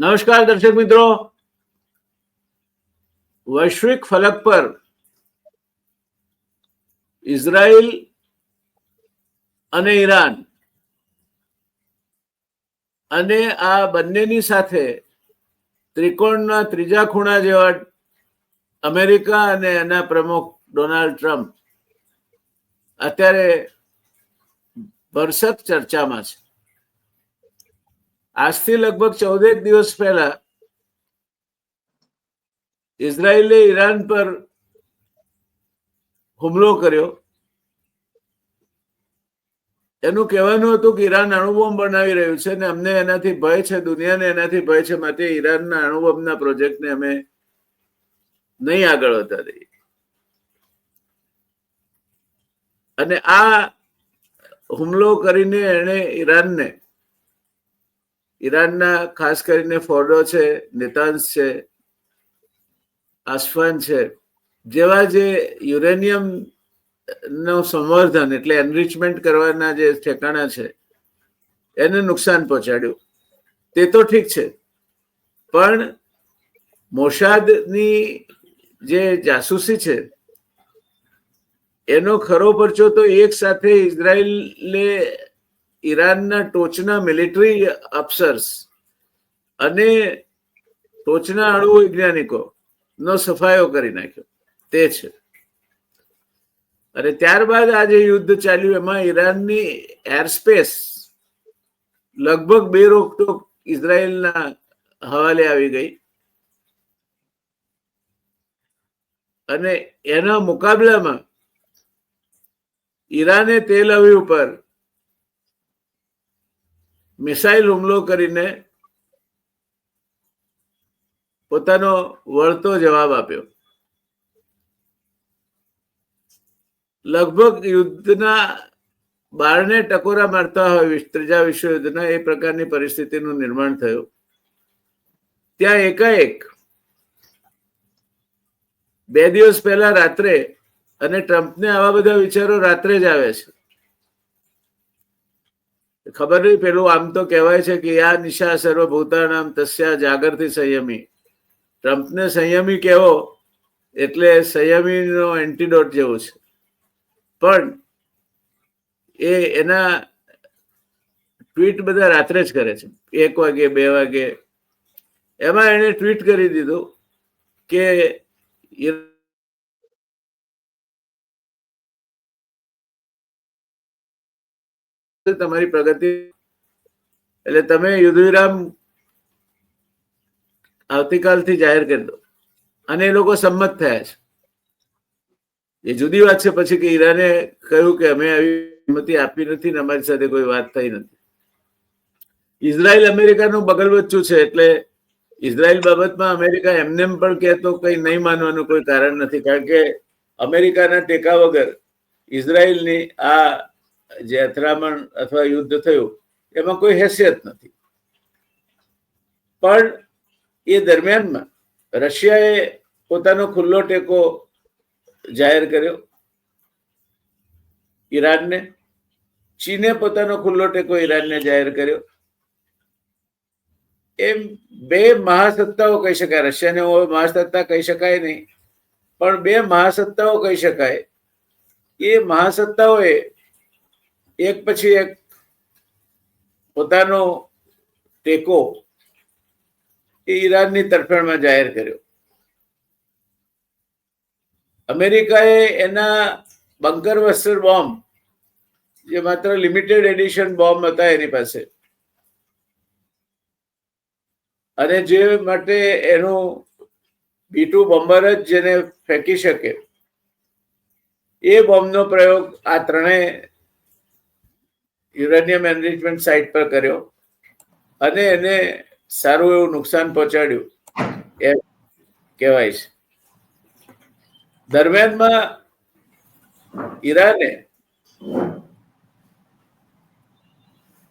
નમસ્કાર દર્શક મિત્રો, વૈશ્વિક ફલક પર ઇઝરાયલ અને ઈરાન અને આ બંનેની સાથે ત્રિકોણના ત્રીજા ખૂણા જેવા અમેરિકા અને એના પ્રમુખ ડોનાલ્ડ ટ્રમ્પ અત્યારે ભરસક ચર્ચામાં છે. આજથી લગભગ 14 દિવસ પહેલા ઇઝરાયલે ઈરાન પર હુમલો કર્યો. એનું કહેવાનું હતું કે ઈરાન અણુબોમ્બ બનાવી રહ્યું છે અને અમને એનાથી ભય છે, દુનિયાને એનાથી ભય છે, માટે ઈરાનના અણુબોમ્બના પ્રોજેક્ટને અમે નહીં આગળ વધવા દઈએ. અને આ હુમલો કરીને એણે ઈરાનના ખાસ કરીને ફોર્ડો છે, નેતાન્સ છે, આસફાન છે, જેવા જે યુરેનિયમ નો સંવર્ધન એટલે એનરિચમેન્ટ કરવાના જે ઠેકાણા છે એને નુકસાન પહોંચાડ્યું. તે તો ઠીક છે, પણ મોસાદની જે જાસૂસી છે એનો ખરો પરચો તો એક સાથે ઇઝરાયલે ઈરાનના ટોચના મિલિટરી અફસર્સ અને ટોચના અણુ વૈજ્ઞાનિકો નો સફાયો કરી નાખ્યો તે છે. અને ત્યારબાદ આ જે યુદ્ધ ચાલ્યું એમાં ઈરાનની એરસ્પેસ લગભગ બેરોકટોક ઇઝરાયલના હવાલે આવી ગઈ અને એના મુકાબલામાં ઈરાને તેલ અવીવ ઉપર મિસાઇલ હુમલો કરીને પોતાનો વળતો જવાબ આપ્યો. લગભગ યુદ્ધના બારને ટકોરા મારતા હોય ત્રીજા વિશ્વયુદ્ધના એ પ્રકારની પરિસ્થિતિનું નિર્માણ થયું. ત્યાં એકાએક 2 દિવસ પહેલા રાત્રે, અને ટ્રમ્પને આવા બધા વિચારો રાત્રે જ આવે છે, ખબર નહીં. પેલું આમ તો કહેવાય છે કે યા નિશા સર્વભૂતાનામ તસ્યા જાગરથી સંયમી. ટ્રમ્પને સંયમી કહેવો એટલે સંયમીનો એન્ટીડોટ જેવું છે. પણ એના ટ્વીટ બધા રાત્રે જ કરે છે, 1 વાગે 2 વાગે. એમાં એને ટ્વીટ કરી દીધું કે તમારી પ્રગતિ એટલે તમે યુદ્ધ વિરામ આવતીકાલથી જાહેર કરી દો. અને એ લોકો સંમત થયા છે. એ જુદી વાત છે પછી કે ઈરાને કહ્યું કે અમે આવી સંમતિ આપી નથી ને અમારી સાથે કોઈ વાત થઈ નથી. ઇઝરાયલ અમેરિકાનું બગલબચ્ચું છે, એટલે ઇઝરાયલ બાબતમાં અમેરિકા એમને પણ કહેતો કંઈ નહીં માનવાનું કોઈ કારણ નથી, કારણ કે અમેરિકાના ટેકા વગર ઇઝરાયલની આ જે અથડામણ અથવા યુદ્ધ થયું એમાં કોઈ હેસિયત નથી. પણ એ દરમિયાનમાં રશિયાએ પોતાનો ખુલ્લો ટેકો જાહેર કર્યો ઈરાનને, ચીને પોતાનો ખુલ્લો ટેકો ઈરાનને જાહેર કર્યો. એમ 2 મહાસત્તાઓ કહી શકાય, રશિયાને મહાસત્તા કહી શકાય નહીં, પણ 2 મહાસત્તાઓ કહી શકાય. એ મહાસત્તાઓએ એક પછી એક પોતાનો ટેકો એ ઈરાનની તરફેણમાં જાહેર કર્યો. અમેરિકાએ એના બંકર બસ્ટર બોમ્બ, જે માત્ર લિમિટેડ એડિશન બોમ્બ હતા એની પાસે, અને જે માટે એનું B-2 બોમ્બર જ જેને ફેંકી શકે, એ બોમ્બનો પ્રયોગ આ ત્રણેય યુરેનિયમ એનરિચમેન્ટ સાઇટ પર કર્યો અને એને સારું એવું નુકસાન પહોંચાડ્યું એમ કહેવાય છે. દરમિયાનમાં ઈરાને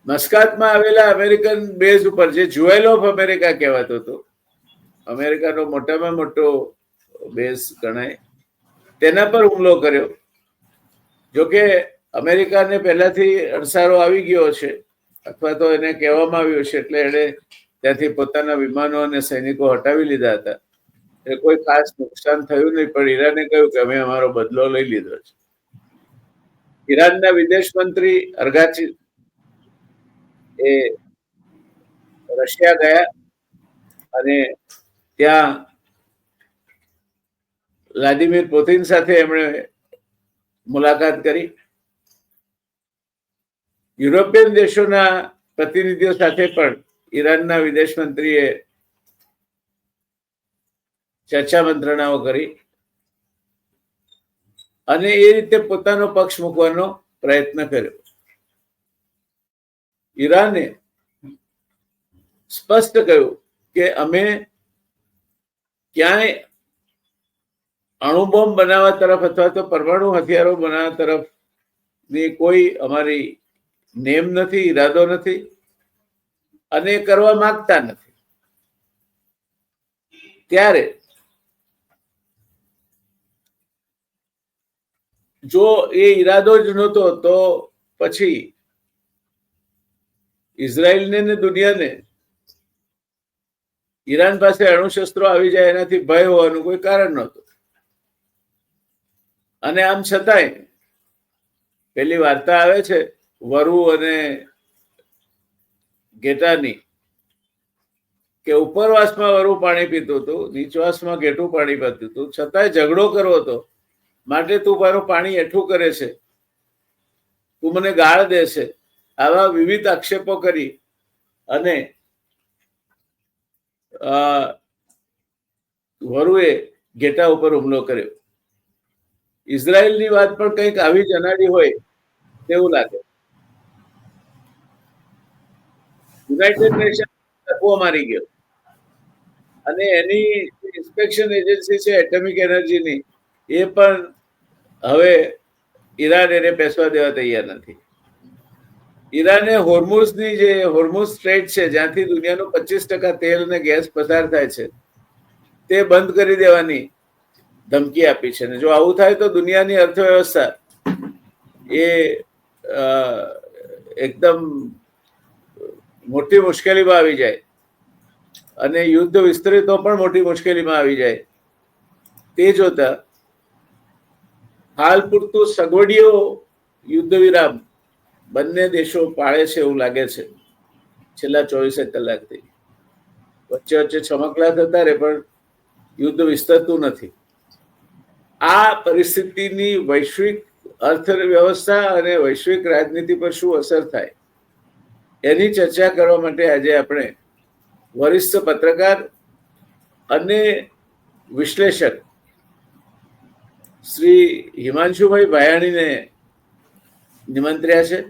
મસ્કાતમાં આવેલા અમેરિકન બેઝ ઉપર, જે જ્યુએલ ઓફ અમેરિકા કહેવાતું હતું, અમેરિકાનો મોટામાં મોટો બેઝ ગણાય, તેના પર હુમલો કર્યો. જોકે અમેરિકાને પહેલાથી અણસારો આવી ગયો છે, અથવા તો એને કહેવામાં આવ્યું છે, એટલે એણે ત્યાંથી પોતાના વિમાનો અને સૈનિકો હટાવી લીધા હતા. એટલે કોઈ ખાસ નુકસાન થયું નહીં, પણ ઈરાને કહ્યું કે અમે અમારો બદલો લઈ લીધો છે. ઈરાનના વિદેશ મંત્રી અરગાચી એ રશિયા ગયા અને ત્યાં વ્લાદિમીર પુતિન સાથે એમણે મુલાકાત કરી. યુરોપિયન દેશોના પ્રતિનિધિઓ સાથે પણ ઈરાનના વિદેશ મંત્રીએ ચર્ચા મંત્રણાઓ કરી અને એ રીતે પોતાનો પક્ષ મૂકવાનો પ્રયત્ન કર્યો. ઈરાને સ્પષ્ટ કહ્યું કે અમે ક્યાંય અણુબોમ્બ બનાવવા તરફ અથવા તો પરમાણુ હથિયારો બનાવવા તરફની કોઈ અમારી નેમ નથી, ઈરાદો નથી અને કરવા માંગતા નથી. ત્યારે જો એ ઈરાદો જ નહોતો તો પછી ઇઝરાયલને ને દુનિયાને ઈરાન પાસે અણુશસ્ત્રો આવી જાય એનાથી ભય હોવાનું કોઈ કારણ નહોતું. અને આમ છતાંય પેલી વાર્તા આવે છે વરુ અને ઘેટાની કે ઉપરવાસમાં વરુ પાણી પીતું હતું, નીચવાસમાં ઘેટું પાણી પીતું હતું, છતાંય ઝઘડો કરવો હતો. માટે તું મારું પાણી એઠું કરે છે, તું મને ગાળ દે છે. આવા વિવિધ આક્ષેપો કરી અને વરુએ ઘેટા ઉપર હુમલો કર્યો. ઇઝરાયલની વાત પણ કંઈક આવી જ અનાડી હોય તેવું લાગે. યુનાઇટેડ નેશન તકવો મારી ગયો અને એની ઇન્સ્પેક્શન એજન્સી છે એટમિક એનર્જીની, એ પણ હવે ઈરાન એને બેસવા દેવા તૈયાર નથી. ઈરાને હોર્મુઝની જે હોર્મુઝ સ્ટ્રેટ છે જ્યાંથી દુનિયાનું 25% તેલ અને ગેસ પસાર થાય છે તે બંધ કરી દેવાની ધમકી આપી છે. અને જો આવું થાય તો દુનિયાની અર્થવ્યવસ્થા એ એકદમ મોટી મુશ્કેલીમાં આવી જાય અને યુદ્ધ વિસ્તરે તો પણ મોટી મુશ્કેલીમાં આવી જાય. તે જોતા હાલ પૂરતું સગવડીઓ યુદ્ધ વિરામ બંને દેશો પાળે છે એવું લાગે છે છેલ્લા 24 કલાકથી. વચ્ચે વચ્ચે ચમકલા થતા રહે પણ યુદ્ધ વિસ્તરતું નથી. આ પરિસ્થિતિની વૈશ્વિક અર્થવ્યવસ્થા અને વૈશ્વિક રાજનીતિ પર શું અસર થાય એની ચર્ચા કરવા માટે આજે આપણે વરિષ્ઠ પત્રકાર અને વિશ્લેષક શ્રી હિમાંશુભાઈ ભાયાણીને નિમંત્ર્યા છે.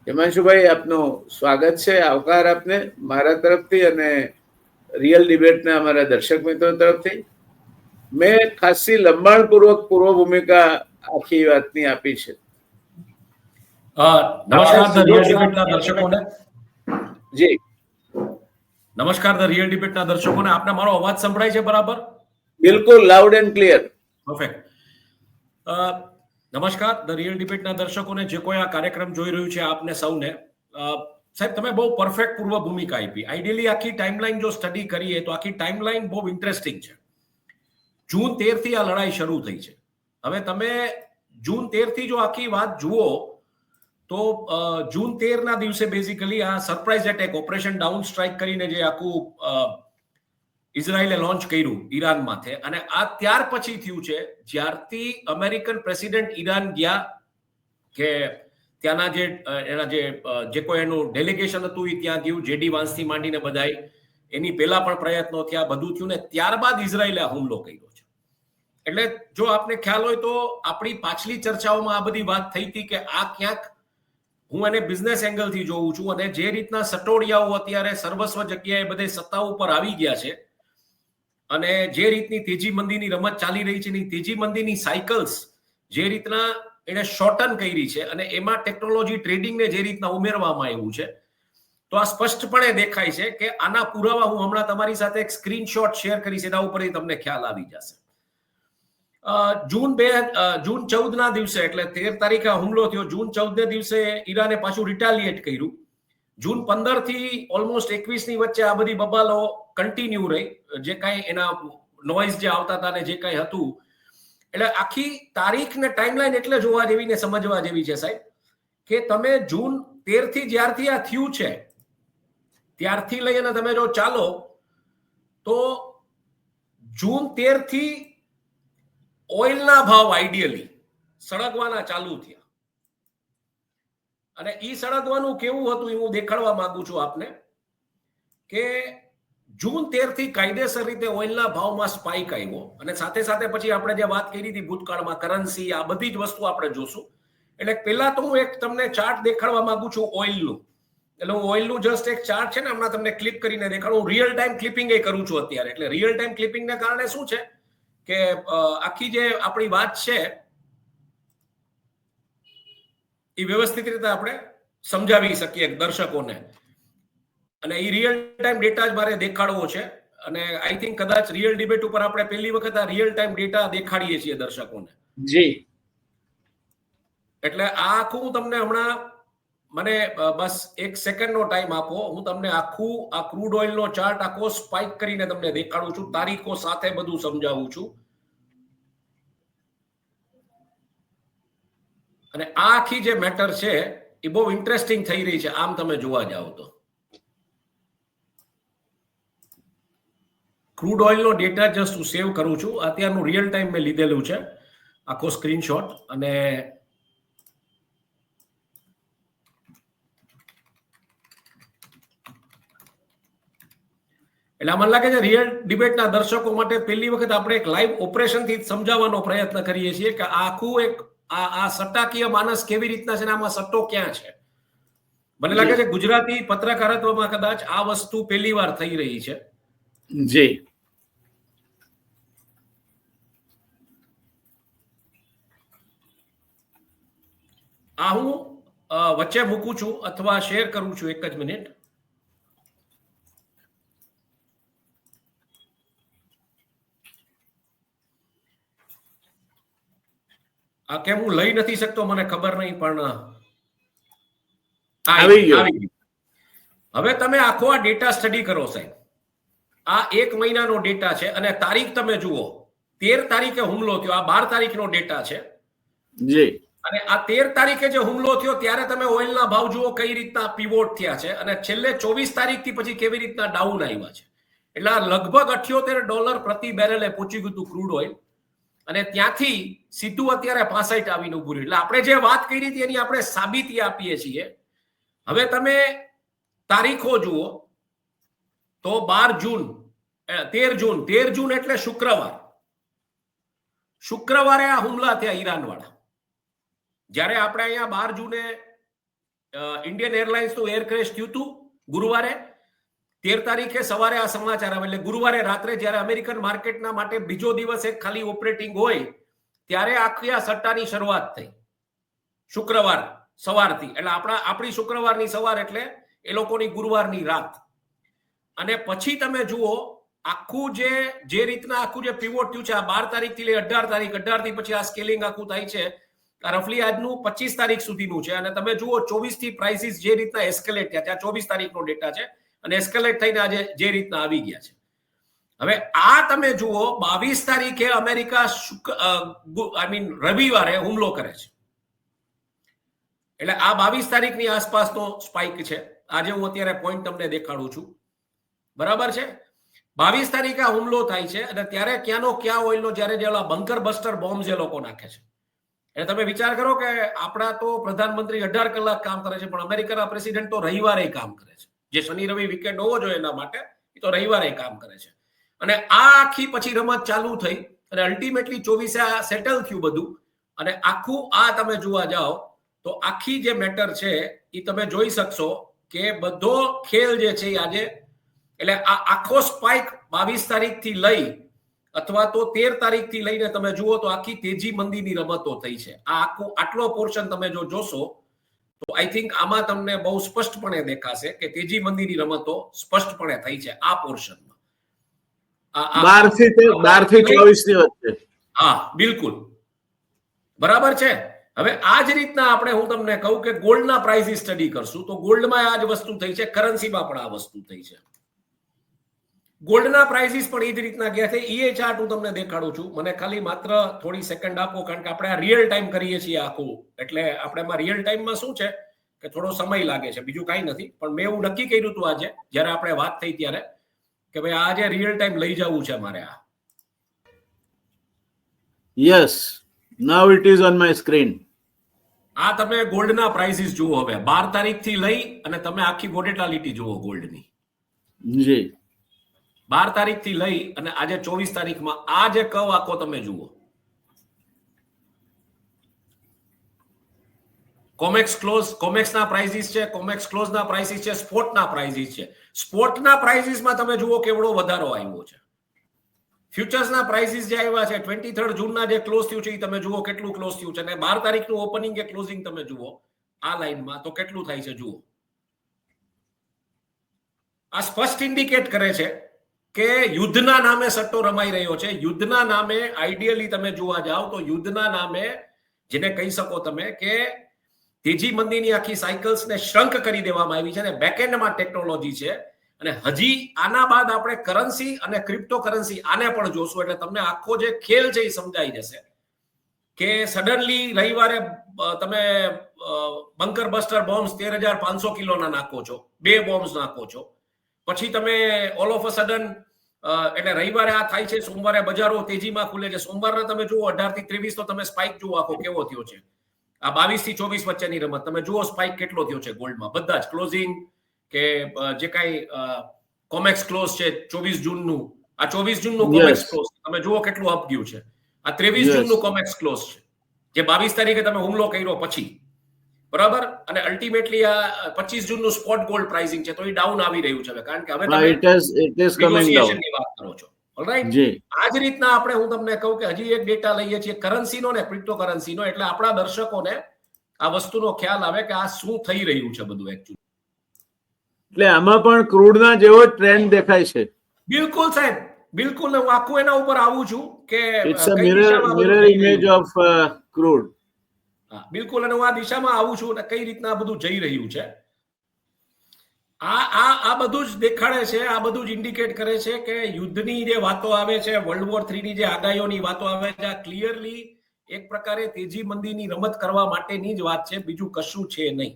હિમાંશુભાઈ, આપનું સ્વાગત છે, આવકાર આપને મારા તરફથી અને રિયલ ડિબેટના અમારા દર્શક મિત્રો તરફથી. મેં ખાસી લંબાણપૂર્વક પૂર્વ ભૂમિકા આખી વાતની આપી છે. નમસ્કાર ધ રિયલ ડિબેટના દર્શકોને. જી નમસ્કાર ધ રિયલ ડિબેટના દર્શકોને. આપને મારો અવાજ સંભળાય છે બરાબર? બિલકુલ લાઉડ એન્ડ ક્લિયર. પરફેક્ટ. નમસ્કાર ધ રિયલ ડિબેટના દર્શકોને, જે કોઈ આ કાર્યક્રમ જોઈ રહ્યું છે આપને સૌને. સાહેબ, તમે બહુ પરફેક્ટ પૂર્વ ભૂમિકા આપી. આઈડિયલી આખી ટાઈમલાઈન જો સ્ટડી કરીએ તો આખી ટાઈમલાઈન બહુ ઇન્ટરેસ્ટિંગ છે. જૂન 13 થી આ લડાઈ શરૂ થઈ છે. હવે તમે જૂન 13 થી જો આખી વાત જુઓ તો જૂન 13 ના દિવસે બેઝિકલી આ surprise attack operation down strike કરીને જે આખું ઇઝરાયલે લોન્ચ કર્યું ઈરાન માથે, અને આ ત્યાર પછી થયું છે જ્યારથી અમેરિકન પ્રેસિડેન્ટ ઈરાન ગયા કે ત્યાંના જે કોઈ એનું ડેલિગેશન હતું એ ત્યાં ગયું, જેડી વાન્સથી માંડીને બધાય. એની પહેલા પણ પ્રયત્નો થયા, બધું થયું ને ત્યારબાદ ઇઝરાયલે આ હુમલો કર્યો છે. એટલે જો આપને ખ્યાલ હોય તો આપણી પાછલી ચર્ચાઓમાં આ બધી વાત થઈ હતી કે આ ક્યાંક, હું એને બિઝનેસ એંગલથી જોઉં છું, અને જે રીતના સટોડિયાઓ અત્યારે સર્વસ્વ જગ્યાએ બધે સત્તા ઉપર આવી ગયા છે અને જે રીતની તેજી મંદીની રમત ચાલી રહી છે, એની તેજી મંદીની સાયકલ્સ જે રીતના એને શોર્ટન કરી છે અને એમાં ટેકનોલોજી ટ્રેડિંગને જે રીતના ઉમેરવામાં આવ્યું છે, તો આ સ્પષ્ટપણે દેખાય છે કે આના પુરાવા હું હમણાં તમારી સાથે એક સ્ક્રીનશોટ શેર કરીશ, એના ઉપરથી તમને ખ્યાલ આવી જશે. જૂન 14 ના દિવસે, એટલે 13 તારીખે હુમલો થયો, જૂન 14 દિવસે ઈરાને પાછું રિટાલિએટ કર્યું જૂન 15 થી ઓલમોસ્ટ 21 ની વચ્ચે આ બધી બબાલો કન્ટિન્યુ રહી, જે કાંઈ એના નોઇઝ જે આવતા હતા ને જે કાંઈ હતું. એટલે આખી તારીખ ને ટાઈમલાઈન એટલે જોવા જેવી ને સમજવા જેવી છે સાહેબ, કે તમે જૂન 13 થી જ્યારથી આ થયું છે ત્યારથી લઈ અને તમે જો ચાલો તો જૂન 13 થી ઓઇલના ભાવ આઈડિયલી સળગવાના ચાલુ થયા. અને ઈ સળગવાનું કેવું હતું એ હું દેખાડવા માંગુ છું આપને, કે જૂન 13 થી કાયદેસર રીતે ઓઇલના ભાવમાં સ્પાઇક આવ્યો, અને સાથે સાથે પછી આપણે જે વાત કરી હતી ભૂતકાળમાં કરન્સી, આ બધી જ વસ્તુ આપણે જોશું. એટલે પહેલા તો હું એક તમને ચાર્ટ દેખાડવા માંગુ છું ઓઇલનું. એટલે હું ઓઇલનું જસ્ટ એક ચાર્ટ છે ને હમણાં તમને ક્લિપ કરીને દેખાડું. હું રિયલ ટાઈમ ક્લિપિંગ એ કરું છું અત્યારે. એટલે રિયલ ટાઈમ ક્લિપિંગને કારણે શું છે કે આખી જે આપણી વાત છે એ વ્યવસ્થિત રીતે આપણે સમજાવી શકીએ દર્શકોને. અને એ રિયલ ટાઈમ ડેટા જ મારે દેખાડવો છે. અને આઈ થિંક કદાચ રિયલ ડિબેટ ઉપર આપણે પહેલી વખત આ રિયલ ટાઈમ ડેટા દેખાડીએ છીએ દર્શકોને. જી. એટલે આ આખું હું તમને હમણાં, મને બસ 1 સેકન્ડનો ટાઈમ આપો, હું તમને આખું આ ક્રૂડ ઓઇલનો ચાર્ટ આખો સ્પાઇક કરીને તમને દેખાડું છું, તારીખો સાથે બધું સમજાવું છું. અને આ આખી જે મેટર છે એ બહુ ઇન્ટરેસ્ટિંગ થઈ રહી છે આમ તમે જોવા જાઓ તો. ક્રૂડ ઓઇલનો ડેટા જસ્ટ હું સેવ કરું છું. અત્યારનું રિયલ ટાઈમ મેં લીધેલું છે આખો સ્ક્રીનશોટ. અને એટલે મને લાગે છે રિયલ ડિબેટના દર્શકો માટે પહેલી વખત આપણે એક લાઈવ ઓપરેશનથી સમજાવવાનો પ્રયત્ન કરીએ છીએ કે આ આખું એક આ સટ્ટાકીય માનસ કેવી રીતના છે ને આમાં સટ્ટો ક્યાં છે. મને લાગે છે ગુજરાતી પત્રકારત્વમાં કદાચ આ વસ્તુ પહેલી વાર થઈ રહી છે. જી. આ હું વચ્ચે મૂકું છું અથવા શેર કરું છું, એક જ મિનિટ. આ કેમ હું લઈ નથી શકતો મને ખબર નહીં, પણ આવી ગયો. હવે તમે આખો આ ડેટા સ્ટડી કરો સાહેબ. આ 1 મહિનાનો ડેટા છે અને તારીખ તમે જુઓ, 13 તારીખે હુમલો થયો. આ 12 તારીખનો ડેટા છે. જી. અને આ 13 તારીખે જે હુમલો થયો ત્યારે તમે ઓઇલના ભાવ જુઓ કઈ રીતના પીવોટ થયા છે, અને છેલ્લે 24 તારીખથી પછી કેવી રીતના ડાઉન આવ્યા છે. એટલે આ લગભગ $78 પ્રતિ બેરલે પહોંચી ગયું હતું ક્રૂડ ઓઇલ, અને ત્યાંથી સીધું અત્યારે 65 આવીને ઉભું રહ્યું. એટલે આપણે જે વાત કરી હતી એની આપણે સાબિતી આપીએ છીએ. હવે તમે તારીખો જુઓ તો 12 જૂન, 13 જૂન એટલે શુક્રવારે આ હુમલા થયા ઈરાન વાળા. જ્યારે આપણે અહીંયા 12 જૂને ઇન્ડિયન એરલાઇન્સનું એર ક્રેશ થયું હતું ગુરુવારે, 13 તારીખે સવારે આ સમાચાર આવે. એટલે ગુરુવારે રાત્રે જ્યારે અમેરિકન માર્કેટના માટે બીજો દિવસ એક ખાલી ઓપરેટિંગ હોય ત્યારે આખી આ સટ્ટાની શરૂઆત થઈ શુક્રવાર સવારથી. એટલે આપણી શુક્રવારની સવાર એટલે એ લોકોની ગુરુવારની રાત. અને પછી તમે જુઓ આખું જે રીતના આખું જે પીવોટ થયું છે આ 12 તારીખથી લઈ 18 તારીખ, 18 થી પછી આ સ્કેલિંગ આખું થાય છે. રફલી આજનું 25 તારીખ સુધીનું છે. અને તમે જુઓ 24 થી પ્રાઇસીસ જે રીતના એસ્કેલેટ થયા, ત્યાં 24 તારીખનો ડેટા છે, અને એસ્કેલેટ થઈને આજે જે રીતના આવી ગયા છે. હવે આ તમે જુઓ 22 તારીખે અમેરિકા રવિવારે હુમલો કરે છે. એટલે આ 22 તારીખની આસપાસનો સ્પાઇક છે. આજે હું અત્યારે પોઈન્ટ તમને દેખાડું છું, બરાબર છે. 22 તારીખે આ હુમલો થાય છે અને ત્યારે ક્યાંનો ક્યાં ઓઇલનો, જ્યારે જે બંકર બસ્ટર બોમ્બ જે લોકો નાખે છે. એટલે તમે વિચાર કરો કે આપણા તો પ્રધાનમંત્રી 18 કલાક કામ કરે છે, પણ અમેરિકાના પ્રેસિડેન્ટ તો રવિવારે કામ કરે છે. જે શનિ રવિ વીકેન્ડ હોવો જોઈએ એના માટે, એ તો રવિવારે કામ કરે છે. અને આ આખી પછી રમત ચાલુ થઈ અને અલ્ટિમેટલી 24 સેટલ થયું બધું. અને આખું આ તમે જોવા જાઓ તો આખી જે મેટર છે એ તમે જોઈ શકશો કે બધો ખેલ જે છે આજે, એટલે આ આખો સ્પાઇક 22 તારીખથી લઈ અથવા તો 13 તારીખથી લઈને તમે જુઓ તો આખી તેજી મંદીની રમતો થઈ છે. આ આખું આટલો પોર્શન તમે જો જોશો તો આઈ થિંક આમાં તમને બહુ સ્પષ્ટપણે દેખાશે કે તેજી મંદીની રમતો સ્પષ્ટપણે થઈ છે આ પોર્શનમાં. 12 થી 24 ની વચ્ચે. હા બિલકુલ બરાબર છે. હવે આ જ રીતના આપણે હું તમને કહું કે ગોલ્ડના પ્રાઇસીસ સ્ટડી કરશું તો ગોલ્ડમાં આ જ વસ્તુ થઈ છે, કરન્સીમાં પણ આ વસ્તુ થઈ છે. ગોલ્ડના પ્રાઇસીસ પણ એ જ રીતના ગયા છે. એ ચાર્ટ હું તમને દેખાડું છું. મને ખાલી માત્ર થોડી સેકન્ડ આપો, કારણ કે આપણે આ રિયલ ટાઈમ કરીએ છીએ આખું, એટલે આપણે એમાં રિયલ ટાઈમમાં શું છે કે થોડો સમય લાગે છે, બીજું કાંઈ નથી. પણ મેં એવું નક્કી કર્યું હતું આજે જ્યારે આપણે વાત થઈ ત્યારે કે ભાઈ આજે રિયલ ટાઈમ લઈ જવું છે મારે. આ yes, now it is on my screen. આ તમે ગોલ્ડના પ્રાઇસીસ જુઓ. હવે 12 તારીખથી લઈ અને તમે આખી વોલેટિલિટી જુઓ ગોલ્ડની. જી, 12 તારીખથી લઈ અને આજે 24 તારીખમાં આ જે કર્વ આખો તમે જુઓ. કોમેક્સ ક્લોઝ, કોમેક્સના પ્રાઇસીસ છે, કોમેક્સ ક્લોઝના પ્રાઇસીસ છે, સ્પોટના પ્રાઇસીસ છે. સ્પોટના પ્રાઇસીસમાં તમે જુઓ કેવડો વધારો આવ્યો છે. ફ્યુચર્સના પ્રાઇસીસ જે આવ્યા છે 23 જૂનના જે ક્લોઝ થયું છે એ તમે જુઓ કેટલું ક્લોઝ થયું છે, અને 12 તારીખનું ઓપનિંગ કે ક્લોઝિંગ તમે જુઓ આ લાઈનમાં તો કેટલું થાય છે જુઓ. આ સ્પષ્ટ ઇન્ડિકેટ કરે છે કે યુદ્ધના નામે સટ્ટો રમાઈ રહ્યો છે. યુદ્ધના નામે આઈડિયલી તમે જોવા જાઓ તો યુદ્ધના નામે જેને કહી શકો તમે કે તેજી મંદીની આખી સાયકલ્સને શ્રંક કરી દેવામાં આવી છે અને બેકએન્ડમાં ટેકનોલોજી છે. અને હજી આના બાદ આપણે કરન્સી અને ક્રિપ્ટો કરન્સી આને પણ જોશું, એટલે તમને આખો જે ખેલ છે એ સમજાઈ જશે કે સડનલી રવિવારે તમે બંકર બસ્ટર બોમ્બ્સ 13,500 કિલોના નાખો છો, 2 બોમ્બ્સ નાખો છો, પછી તમે ઓલ ઓફ અ સડન એટલે રવિવારે આ થાય છે, સોમવારે બજારો તેજીમાં ખુલે છે. સોમવારના તમે જુઓ 18 થી 23 તો તમે સ્પાઇક જુઓ આખો કેવો થયો છે. આ 22 થી 24 વચ્ચેની રમત તમે જુઓ સ્પાઇક કેટલો થયો છે ગોલ્ડમાં. બધા જ ક્લોઝિંગ કે જે કાંઈ કોમેક્સ ક્લોઝ છે 24 જૂનનું, આ 24 જૂનનું કોમેક્સ ક્લોઝ તમે જુઓ કેટલું અપ ગયું છે. આ 23 જૂનનું કોમેક્સ ક્લોઝ છે જે 22 તારીખે તમે હુમલો કર્યો પછી, બરાબર. અને અલ્ટિમેટલી આ 25 જૂનનું સ્પોટ ગોલ્ડ પ્રાઇસિંગ છે તો એ ડાઉન આવી રહ્યું છે, કારણ કે હવે તમે નેગોશિએશનની વાત કરો છો. ઓલરાઈટ, આ જ રીતના આપણે હું તમને કહું કે હજી એક ડેટા લઈએ છીએ કરન્સીનો ને ક્રિપ્ટો કરન્સીનો, એટલે આપણા દર્શકોને આ વસ્તુનો ખ્યાલ આવે કે આ શું થઈ રહ્યું છે બધું એકચ્યુઅલી. એટલે આમાં પણ ક્રૂડના જેવો ટ્રેન્ડ દેખાય છે. બિલકુલ સાહેબ, બિલકુલ. હું આખું એના ઉપર આવું છું કે it's a mirror image of crude. હા, બિલકુલ. અને હું આ દિશામાં આવું છું અને કઈ રીતના બધું જઈ રહ્યું છે આ બધું જ દેખાડે છે. આ બધું જ ઇન્ડિકેટ કરે છે કે યુદ્ધની જે વાતો આવે છે, વર્લ્ડ વોર 3 ની જે આગાહીઓની વાતો આવે છે, આ ક્લિયરલી એક પ્રકારે તેજી મંદીની રમત કરવા માટેની જ વાત છે, બીજું કશું છે નહીં.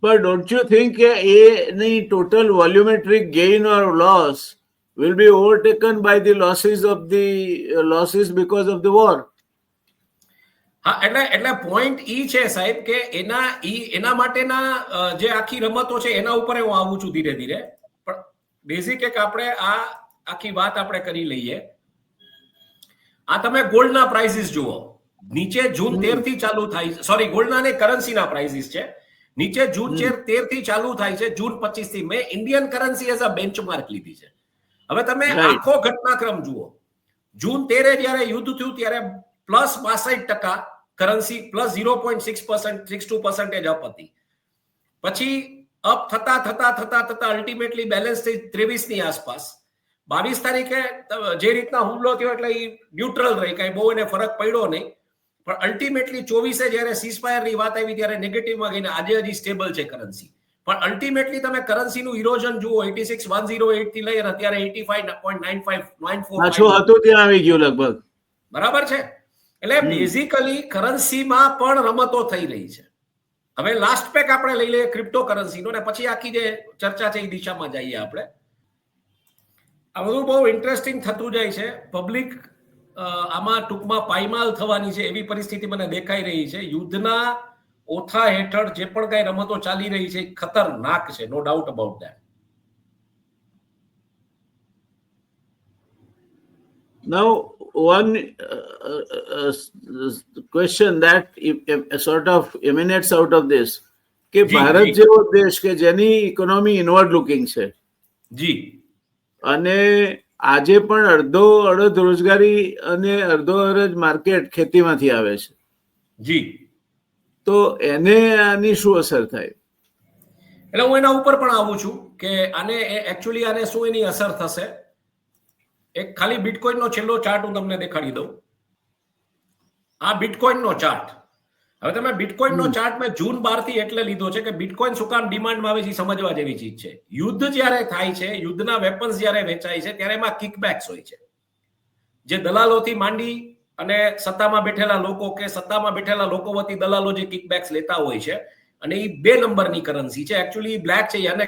But don't you think any total volumetric gain or loss will be overtaken by the losses because of the war? હા, એટલે પોઈન્ટ ઈ છે સાહેબ કે એના માટેના જે આખી રમતો છે એના ઉપર હું આવું છું ધીરે ધીરે. પણ બેઝિક એક આપણે આ આખી વાત આપણે કરી લઈએ. આ તમે ગોલ્ડના પ્રાઇસીસ જુઓ. નીચે જૂન 13 થી ચાલુ થાય, સોરી ગોલ્ડના અને કરન્સીના પ્રાઇસીસ છે. નીચે જૂન 13 થી ચાલુ થાય છે, જૂન 25 થી. મેં Indian currency as a benchmark લીધી છે. હવે તમે આખો ઘટનાક્રમ જુઓ. જૂન 13 જયારે યુદ્ધ થયું ત્યારે +62% કરન્સી +0.62% અપ હતી. પછી અપ થતા અલ્ટિમેટલી બેલેન્સ થઈ 23 ની આસપાસ. 22 તારીખે જે રીતના હુમલો થયો એટલે એ ન્યુટ્રલ રહી, કઈ બહુ એને ફરક પડ્યો નહીં. પણ અલ્ટિમેટલી 24 જયારે સીઝફાયરની વાત આવી ત્યારે નેગેટિવમાં ગઈને આજે હજી સ્ટેબલ છે કરન્સી. પણ અલ્ટિમેટલી તમે કરન્સીનું ઇરોઝન જુઓ 86,108 થી લઈ અને અત્યારે 85.95 પાછું હતું ત્યાં આવી ગયું લગભગ. બરાબર છે. એટલે બેઝિકલી કરન્સીમાં પણ રમતો થઈ રહી છે. હવે લાસ્ટ પેક આપણે લઈ લઈએ ક્રિપ્ટો કરન્સીનો ને પછી આખી જે ચર્ચા છે એ દિશામાં જઈએ આપણે. આ બધું બહુ ઇન્ટરેસ્ટિંગ થતું જાય છે. પબ્લિક આમાં ટૂંકમાં પાયમાલ થવાની છે એવી પરિસ્થિતિ મને દેખાઈ રહી છે. યુદ્ધના ઓથા હેઠળ જે પણ કઈ રમતો ચાલી રહી છે ખતરનાક છે, no doubt about that. Now, one question that sort of emanates out of this, કે ભારત જેવો દેશ કે જેની ઇકોનોમી ઇનવર્ડ લુકિંગ છે જી, અને આજે પણ અડધ રોજગારી અને અડધ માર્કેટ ખેતીમાંથી આવે છે જી, તો એને આની શું અસર થાય? એટલે હું એના ઉપર પણ આવું છું કે આને એકચ્યુઅલી આને શું એની અસર થશે. એક ખાલી બિટકોઈનનો છેલ્લો ચાર્ટ હું તમને દેખાડી દઉં. આ બિટકોઇનનો ચાર્ટ. હવે તમે બિટકોઇનનો ચાર્ટ મેં જૂન 12 થી એટલે લીધો છે કે બિટકોઇન શું કામ ડિમાન્ડમાં આવે છે સમજવા જેવી ચીજ છે. યુદ્ધ જ્યારે થાય છે, યુદ્ધના વેપન્સ જ્યારે વેચાય છે ત્યારે એમાં કિકબેક્સ હોય છે. જે દલાલોથી માંડી અને સત્તામાં બેઠેલા લોકો કે સત્તામાં બેઠેલા લોકો વતી દલાલો જે કિકબેક્સ લેતા હોય છે, અને એ 2 નંબરની કરન્સી છે. એકચ્યુઅલી બ્લેક છે. અને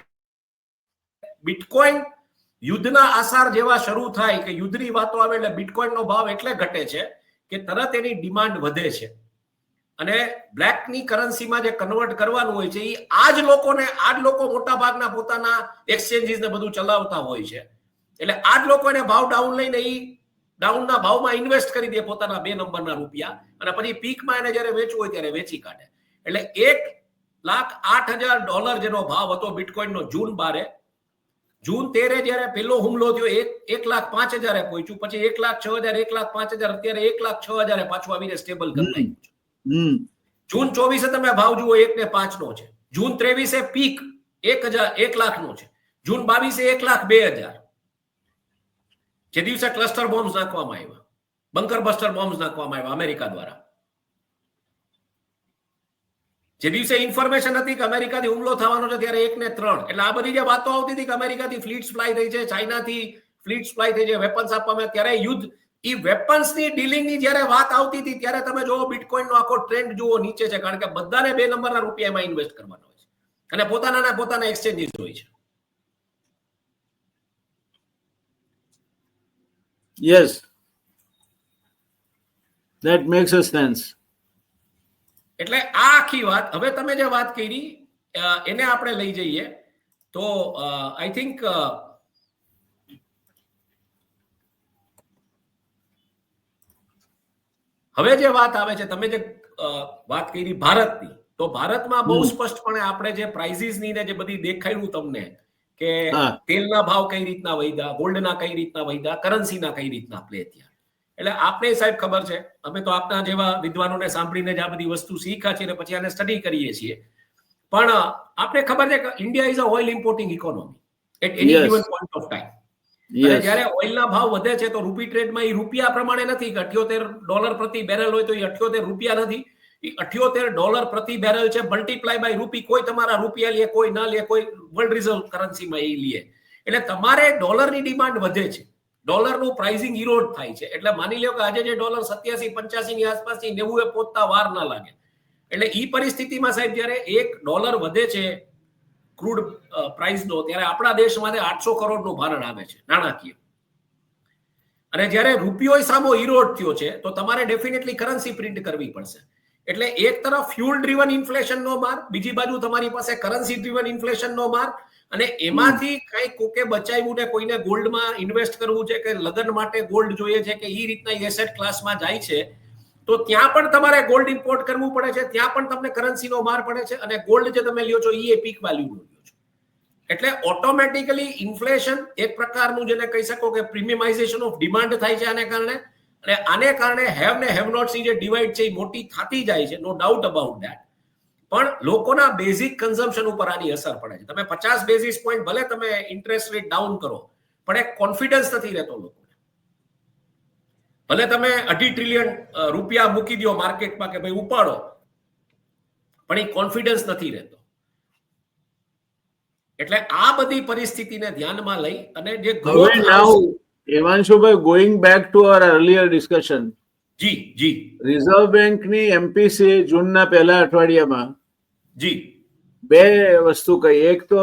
બિટકોઇન યુદ્ધના આસાર જેવા શરૂ થાય કે યુદ્ધની વાતો આવે એટલે બિટકોઇનનો ભાવ એટલે ઘટે છે કે તરત એની ડિમાન્ડ વધે છે. અને બ્લેકની કરન્સીમાં જે કન્વર્ટ કરવાનું હોય છે એ આ જ લોકો મોટા ભાગના પોતાના એક્સચેન્જીસ ને બધું ચલાવતા હોય છે. એટલે આ જ લોકો એને ભાવ ડાઉન લઈને એ ડાઉનના ભાવમાં ઇન્વેસ્ટ કરી દે પોતાના 2 નંબરના રૂપિયા, અને પછી પીકમાં એને જ્યારે વેચવું હોય ત્યારે વેચી કાઢે. એટલે $1,08,000 જેનો ભાવ હતો બિટકોઇનનો જૂન 12. જૂન 13 જ્યારે પહેલો હુમલો થયો 1,05,000 પહોંચ્યું, પછી 1,06,000, 1,05,000, અત્યારે 1,06,000 પાછું આવીને સ્ટેબલ કરી નાખ્યું છે. જૂન 24 તમે ભાવ જુઓ 1,05 નો છે. જૂન 23 પીક 1,00,000 નો છે. જૂન 22 1,02,000. જે દિવસે ક્લસ્ટર બોમ્બ્સ નાખવામાં આવ્યા, બંકર બસ્ટર બોમ્બ્સ નાખવામાં આવ્યા અમેરિકા દ્વારા, જે દિવસે ઇન્ફોર્મેશન હતી કે અમેરિકાથી હુમલો થવાનો છે ત્યારે 1 ને 3. એટલે આ બધી જે વાતો આવતી હતી કે અમેરિકાથી ફ્લીટ્સ ફ્લાય થઈ છે, ચાઇનાથી ફ્લીટ્સ ફ્લાય થઈ છે વેપન્સ આપવામાં, ત્યારે યુદ્ધ એ વેપન્સની ડીલિંગની જ્યારે વાત આવતી હતી ત્યારે તમે જોવો બિટકોઇનનો આખો ટ્રેન્ડ જુઓ નીચે છે. કારણ કે બધાને 2 નંબરના રૂપિયા એમાં ઇન્વેસ્ટ કરવાનો હોય છે અને પોતાના એક્સચેન્જીસ હોય છે. Yes, that makes a sense. એટલે આ આખી વાત હવે તમે જે વાત કરી એને આપણે લઈ જઈએ તો આઈ થિંક હવે જે વાત આવે છે, તમે જે વાત કરી ભારતની, તો ભારતમાં બહુ સ્પષ્ટપણે આપણે જે પ્રાઇઝીસની ને જે બધી દેખાયું તમને કે તેલના ભાવ કઈ રીતના વધ્યા, ગોલ્ડના કઈ રીતના વધ્યા, કરન્સીના કઈ રીતના પ્લે થયા. એટલે આપણે સાહેબ ખબર છે, અમે તો આપના જેવા વિદ્વાનોને સાંભળીને જ આ બધી વસ્તુ શીખ્યા છીએ અને પછી આને સ્ટડી કરીએ છીએ. પણ આપણે ખબર છે કે India is a oil importing economy at any given point of time. અને જ્યારે ઓઇલના ભાવ વધે છે તો રૂપી ટ્રેડમાં એ રૂપિયા પ્રમાણે નથી કે $78 પ્રતિ બેરલ હોય તો એ 78 રૂપિયા નથી. એ $78 પ્રતિ બેરલ છે મલ્ટીપ્લાય બાય રૂપી. કોઈ તમારા રૂપિયા લે, કોઈ ના લે, કોઈ વર્લ્ડ રિઝર્વ કરન્સીમાં એ લે. એટલે તમારે ડોલરની ડિમાન્ડ વધે છે, ડોલરનું પ્રાઇસિંગ ઇરોડ થાય છે. એટલે માની લો કે આજે જે ડોલર 87-85 ની આસપાસથી 90 પહોંચતા વાર ના લાગે. એટલે એ પરિસ્થિતિમાં સાહેબ જ્યારે $1 વધે છે ક્રૂડ પ્રાઇસનો, ત્યારે આપણા દેશમાં 800 કરોડનું ભારણ આવે છે નાણાકીય. અને જ્યારે રૂપિયો સામો ઇરોડ થયો છે તો તમારે ડેફિનેટલી કરન્સી પ્રિન્ટ કરવી પડશે. એટલે એક તરફ ફ્યુલ ડ્રીવન ઇન્ફ્લેશનનો માર, બીજી બાજુ તમારી પાસે કરન્સી ડ્રીવન ઇન્ફ્લેશનનો માર, અને એમાંથી કઈ કોકે બચાવ્યું ને કોઈને ગોલ્ડમાં ઇન્વેસ્ટ કરવું છે કે લગ્ન માટે ગોલ્ડ જોઈએ છે કે એ રીતના એસેટ ક્લાસમાં જાય છે, તો ત્યાં પણ તમારે ગોલ્ડ ઇમ્પોર્ટ કરવું પડે છે, ત્યાં પણ તમને કરન્સીનો માર પડે છે. અને ગોલ્ડ જે તમે લ્યો છો એ પીક વેલ્યુનો લ્યો છો. એટલે ઓટોમેટિકલી ઇન્ફ્લેશન એક પ્રકારનું જેને કહી શકો કે પ્રીમિયમાઇઝેશન ઓફ ડિમાન્ડ થાય છે આને કારણે. અને આને કારણે હેવ ને હેવ નોટ્સની જે ડિવાઇડ છે એ મોટી થતી જાય છે, નો ડાઉટ અબાઉટ ધેટ. પણ લોકોના બેઝિક કન્ઝમ્પશન ઉપર આની અસર પડે છે. તમે 50 બેઝિસ પોઈન્ટ ભલે તમે ઇન્ટરેસ્ટ રેટ ડાઉન કરો, પણ એક કોન્ફિડન્સ નથી રહેતો લોકોને. ભલે તમે $2.5 ટ્રિલિયન રૂપિયા મૂકી દો માર્કેટમાં કે ભાઈ ઉપાડો, પણ એ કોન્ફિડન્સ નથી રહેતો. એટલે આ બધી પરિસ્થિતિને ધ્યાનમાં લઈ અને જે Hemanshubhai, going back to our earlier discussion, જી રિઝર્વ બેંકની એમપીસી જૂનના પહેલા અઠવાડિયામાં જી 2 વસ્તુ કહી. એક તો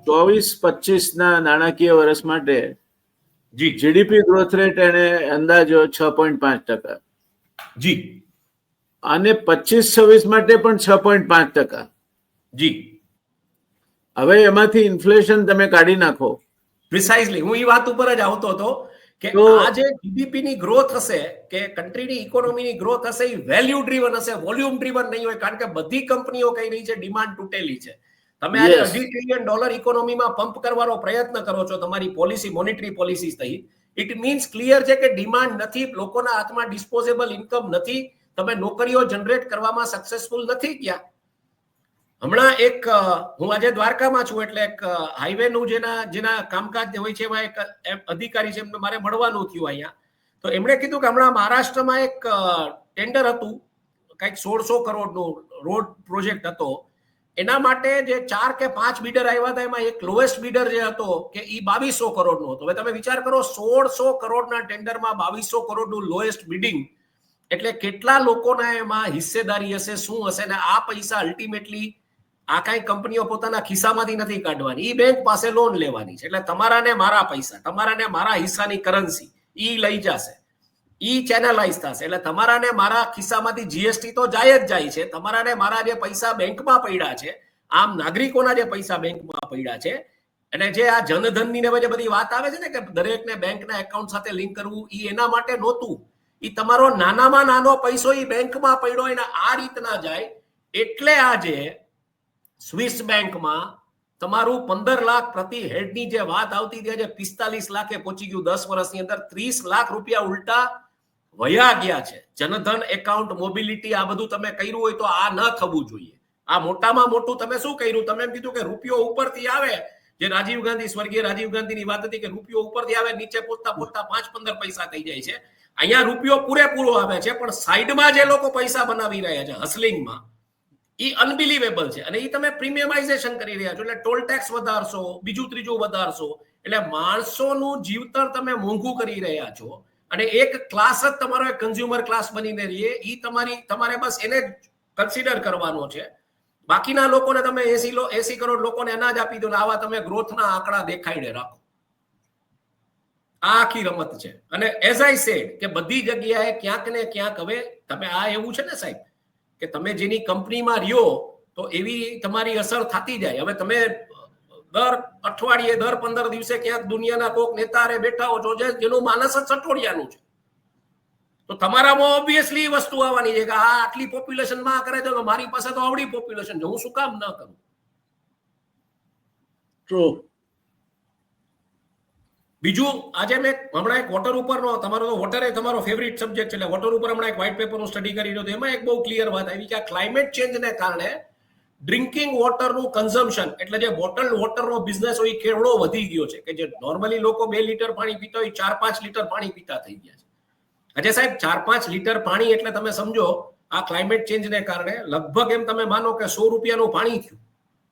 24-25 ના નાણાકીય વર્ષ માટે જીડીપી ગ્રોથ રેટ એને અંદાજો 6.5%, જી, અને 25-26 માટે પણ 6.5%. જી. હવે એમાંથી ઇન્ફ્લેશન તમે કાઢી નાખો. પ્રિસાઇઝલી હું એ વાત ઉપર જ આવતો હતો કે આ જે જીડીપી ની ગ્રોથ હશે કે કન્ટ્રીની ઇકોનોમીની ગ્રોથ હશે એ વેલ્યુ ડ્રીવન હશે, વોલ્યુમ ડ્રીવન નહીં હોય. કારણ કે બધી કંપનીઓ કહી રહી છે ડિમાન્ડ તૂટેલી છે. તમે આજે $2.5 ટ્રિલિયન ઇકોનોમીમાં પંપ કરવાનો પ્રયત્ન કરો છો તમારી પોલિસી, મોનેટરી પોલિસી સહિત. ઇટ મીન્સ ક્લિયર છે કે ડિમાન્ડ નથી, લોકોના હાથમાં ડિસ્પોઝેબલ ઇન્કમ નથી, તમે નોકરીઓ જનરેટ કરવામાં સક્સેસફુલ નથી ગયા. હમણાં એક હું આજે દ્વારકામાં છું, એટલે એક હાઈવે નું જેના કામકાજ હોય છે એમાં એક અધિકારી છે, એમને મારે મળવાનું થયું અહીંયા. તો એમણે કીધું કે હમણાં મહારાષ્ટ્રમાં એક ટેન્ડર હતું, કંઈક 1600 કરોડનું રોડ પ્રોજેક્ટ હતો. એના માટે જે 4 કે 5 બિડર આવ્યા હતા, એમાં એક લોએસ્ટ બિડર જે હતો કે એ 2200 કરોડનો હતો. હવે તમે વિચાર કરો, 1600 કરોડના ટેન્ડરમાં 2200 કરોડનું લોએસ્ટ બિડિંગ, એટલે કેટલા લોકોના એમાં હિસ્સેદારી હશે, શું હશે? ને આ પૈસા અલ્ટિમેટલી આ કઈ કંપનીઓ પોતાના ખિસ્સામાંથી નથી કાઢવાની, એ બેંક પાસે લોન લેવાની છે. એટલે તમારા ને મારા પૈસા, તમારા ને મારા હિસ્સાની કરન્સી ઈ લઈ જશે, ઈ ચેનલાઇઝ થશે. એટલે તમારા ને મારા ખિસ્સામાંથી જીએસટી તો જાય જ જાય છે. તમારા ને મારા જે પૈસા બેંકમાં પડ્યા છે, આમ નાગરિકોના જે પૈસા બેંકમાં પડ્યા છે, અને જે આ જનધનની ને બધી વાત આવે છે ને કે દરેકને બેંકના એકાઉન્ટ સાથે લિંક કરવું, ઈ એના માટે નહોતું. ઈ તમારો નાનામાં નાનો પૈસો ઈ બેંકમાં પડ્યો એને આ રીતના જાય. એટલે આજે સ્વિસ બેંકમાં તમારું 15 લાખ પ્રતિ હેડની જે વાત આવતી હતી, આજે 45 લાખે પહોંચી ગયું. 10 વર્ષની અંદર 30 લાખ રૂપિયા ઉલટા વયા ગયા છે. જનધન એકાઉન્ટ, મોબિલિટી, આ બધું તમે કર્યું હોય તો આ ન થવું જોઈએ. આ મોટામાં મોટું તમે શું કર્યું? તમે એમ કીધું કે રૂપિયો ઉપરથી આવે, જે રાજીવ ગાંધી, સ્વર્ગીય રાજીવ ગાંધીની વાત હતી કે રૂપિયો ઉપરથી આવે, નીચે પહોંચતા પહોંચતા 5-15 પૈસા થઈ જાય છે. અહીંયા રૂપિયો પૂરેપૂરો આવે છે, પણ સાઈડમાં જે લોકો પૈસા બનાવી રહ્યા છે હસલિંગમાં, એ અનબિલીવેબલ છે. અને એ તમે પ્રીમિયમાઇઝેશન કરી રહ્યા છો, એટલે ટોલ ટેક્સ વધારશો, બીજું ત્રીજું વધારશો, એટલે માણસોનું જીવતર તમે મોંઘું કરી રહ્યા છો. અને એક ક્લાસ જ તમારો એક કન્ઝ્યુમર ક્લાસ બનીને રહીએ, એ તમારે બસ એને જ કન્સિડર કરવાનો છે. બાકીના લોકોને તમે 80 કરોડ લોકોને અનાજ આપી દો, આવા તમે ગ્રોથના આંકડા દેખાઈને રાખો. આ આખી રમત છે. અને એઝ આઈ સેડ કે બધી જગ્યાએ ક્યાંક ને ક્યાંક હવે તમે આ એવું છે ને સાહેબ કે તમે જેની કંપનીમાં રહ્યો તો એવી તમારી અસર થતી જાય. હવે તમે દર અઠવાડિયે, દર 15 દિવસે ક્યાંક દુનિયાના કોક નેતા બેઠા હો છો, જેનું માનસ જ સટોડિયાનું છે, તો તમારામાં ઓબ્વિયસલી વસ્તુ આવવાની છે કે આ આટલી પોપ્યુલેશનમાં કરે છે, તો મારી પાસે તો આવડી પોપ્યુલેશન છે, હું શું કામ ન કરું? ટ્રુ. બીજું, આજે મેં હમણાં એક વોટર ઉપરનો, તમારો તો વોટર એ તમારો ફેવરિટ સબ્જેક્ટ છે, એટલે વોટર ઉપર હમણાં એક વ્હાઇટ પેપરનું સ્ટડી કરી રહ્યો હતો. એમાં એક બહુ ક્લિયર વાત આવી કે આ ક્લાઇમેટ ચેન્જને કારણે ડ્રિંકિંગ વોટરનું કન્ઝમ્પશન, એટલે જે બોટલ વોટરનો બિઝનેસ હોય, કેવડો વધી ગયો છે. કે જે નોર્મલી લોકો 2 લીટર પાણી પીતા હોય, 4-5 લીટર પાણી પીતા થઈ ગયા છે. આજે સાહેબ 4-5 લીટર પાણી, એટલે તમે સમજો આ ક્લાઇમેટ ચેન્જને કારણે લગભગ એમ તમે માનો કે 100 રૂપિયાનું પાણી થયું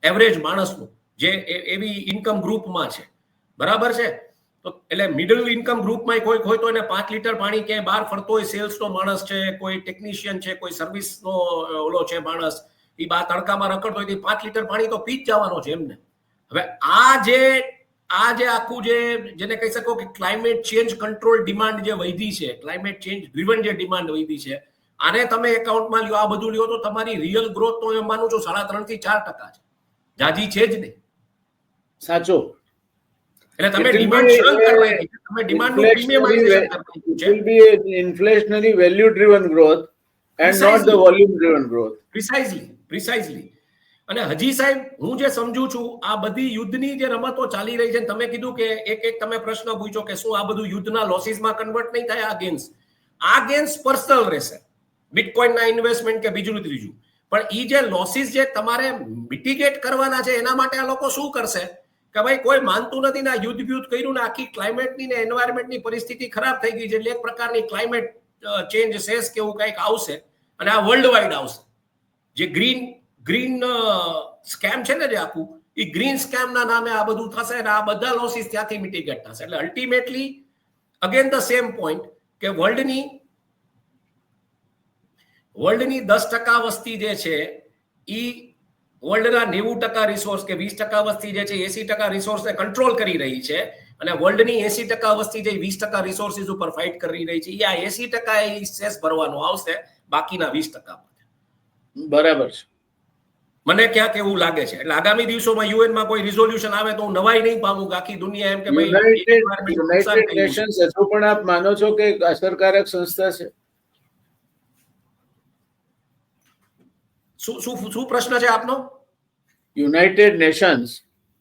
એવરેજ માણસનું, જે એવી ઇન્કમ ગ્રુપમાં છે. બરાબર છે? તો એટલે મિડલ ઇન્કમ ગ્રુપમાં કોઈ હોય તો એને 5 લીટર પાણી ક્યાંય બહાર ફરતો હોય, સેલ્સનો માણસ છે, કોઈ ટેકનિશિયન છે, કોઈ સર્વિસનો ઓલો છે માણસ, એ બહાર તડકામાં રખડતો હોય, 5 લીટર પાણી તો પી જ જવાનો છે એમને. હવે આ જે આખું જેને કહી શકો કે ક્લાઇમેટ ચેન્જ કંટ્રોલ ડિમાન્ડ જે વધી છે, ક્લાઇમેટ ચેન્જ ડ્રીવન જે ડિમાન્ડ વધી છે, આને તમે એકાઉન્ટમાં લ્યો, આ બધું લ્યો, તો તમારી રિયલ ગ્રોથ તો એમ માનું છું 3.5 થી 4% છે. જાજી છે જ નહીં. સાચું. એટલે તમે ડિમાન્ડ શ્રંક કરવાની છે, તમે ડિમાન્ડનું પ્રીમિયમાઇઝેશન કરવાનું છે. It will be an inflationary value driven growth and not the volume driven growth. Precisely. અને હજી સાહેબ હું જે સમજુ છું, આ બધી યુદ્ધની જે રમતો ચાલી રહી છે, તમે કીધું કે એક તમે પ્રશ્ન પૂછ્યો કે શું આ બધું યુદ્ધના લોસીસમાં કન્વર્ટ નહીં થાય? આ ગેન્સ પર્સનલ રહેશે, બિટકોઇનના ઇન્વેસ્ટમેન્ટ કે બીજું ત્રીજું. પણ ઈ જે લોસીસ જે તમારે મિટિગેટ કરવાના છે, એના માટે આ લોકો શું કરશે કે ભાઈ કોઈ માનતું નથી ને આ યુદ્ધ કર્યું ને આખી ક્લાઇમેટની ને એન્વાયરમેન્ટની પરિસ્થિતિ ખરાબ થઈ ગઈ છે, એટલે એક પ્રકારની ક્લાઇમેટ ચેન્જ સેસ કે એવું કંઈક આવશે, અને આ વર્લ્ડ વાઇડ આવશે. જે ગ્રીન સ્કેમ છે ને જે આખું, એ ગ્રીન સ્કેમના નામે આ બધું થશે, અને આ બધા લોસીસ ત્યાંથી મિટિગેટ થશે. એટલે ultimately again the same point કે વર્લ્ડની 10% વસ્તી જે છે એ વર્લ્ડના 90% રિસોર્સ કે 20% વસ્તી જે છે 80% રિસોર્સને કંટ્રોલ કરી રહી છે, અને વર્લ્ડની 80% વસ્તી જે 20% રિસોર્સિસ ઉપર ફાઇટ કરી રહી છે. આ 80% એ સેસ ભરવાનો આવશે બાકીના 20%. બરાબર છે. મને ક્યાંક એવું લાગે છે. એટલે આગામી દિવસોમાં યુએનમાં કોઈ રિઝોલ્યુશન આવે તો હું નવાઈ નહીં પામું કે આખી દુનિયા એમ કે ભાઈ યુનાઇટેડ નેશન્સ હજુ પણ આપ માનો છો કે અસરકારક સંસ્થા છે? શું પ્રશ્ન છે આપનો? યુનાઇટેડ નેશન્સ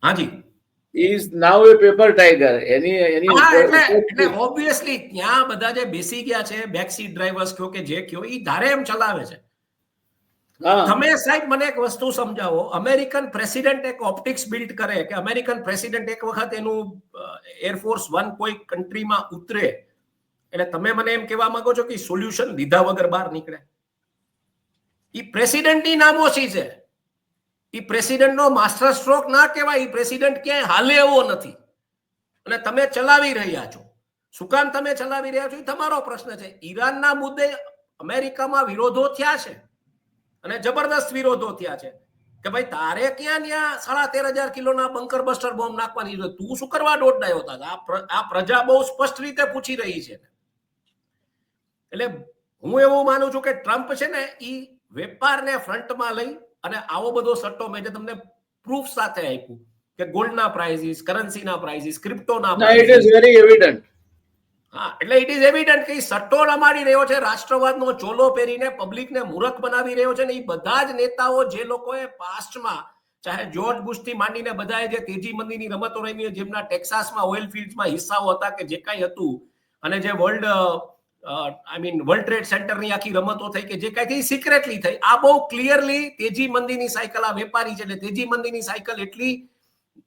હાજી is now a paper tiger. એટલે ઓબ્વિયસલી ત્યાં બધા જે બેસી ગયા છે, બેક સીટ ડ્રાઈવર્સ કયો કે જે કયો, એ ધારે એમ ચલાવે છે. તમે સાહેબ મને એક વસ્તુ સમજાવો, અમેરિકન પ્રેસિડેન્ટ એક ઓપ્ટિક્સ બિલ્ડ કરે કે અમેરિકન પ્રેસિડેન્ટ એક વખત એનું એરફોર્સ 1 કોઈ કન્ટ્રીમાં ઉતરે એટલે તમે મને એમ કહેવા માંગો છો કે સોલ્યુશન લીધા વગર બહાર નીકળે? એ પ્રેસિડેન્ટની નામોશી છે. એ પ્રેસિડેન્ટનો માસ્ટર સ્ટ્રોક ના કહેવાય. એ પ્રેસિડેન્ટ ક્યાંય હાલે એવો નથી અને તમે ચલાવી રહ્યા છો. શું કામ તમે ચલાવી રહ્યા છો એ તમારો પ્રશ્ન છે. ઈરાનના મુદ્દે અમેરિકામાં વિરોધો થયા છે અને જબરદસ્ત વિરોધો થયા છે કે ભાઈ તારે ક્યાં ત્યાં 13,500 કિલોના બંકર બસ્ટર બોમ્બ નાખવાની જરૂર, તું શું કરવા દોડાયો હતા? આ પ્રજા બહુ સ્પષ્ટ રીતે પૂછી રહી છે. એટલે હું એવું માનું છું કે ટ્રમ્પ છે ને એ વેપારને ફ્રન્ટમાં લઈ અને આવો બધો સટ્ટો મેં જે તમને પ્રૂફ સાથે આપ્યું કે ગોલ્ડના પ્રાઇઝિસ, કરન્સીના પ્રાઇઝિસ, ક્રિપ્ટોના prices, it is very evident. હા, એટલે ઇટ ઇઝ એવિડન્ટ કે સટ્ટો રમાડી રહ્યો છે, રાષ્ટ્રવાદનો ચોલો પહેરીને પબ્લિકને મૂર્ખ બનાવી રહ્યો છે. ને એ બધા જ નેતાઓ જે લોકોએ પાસ્ટમાં ચાહે જોર્જ બુશથી માંડીને બધાએ જે તેજી મંદીની રમતો રમી, જેમના ટેક્સાસમાં ઓઇલ ફિલ્ડ્સમાં હિસ્સાઓ હતા કે જે કાંઈ હતું, અને જે વર્લ્ડ ટ્રેડ સેન્ટરની આખી રમતો થઈ કે જે કાંઈ થઈ સિક્રેટલી થઈ, આ બહુ ક્લિયરલી તેજી મંદીની સાયકલ આ વેપારી છે. એટલે તેજી મંદીની સાયકલ એટલી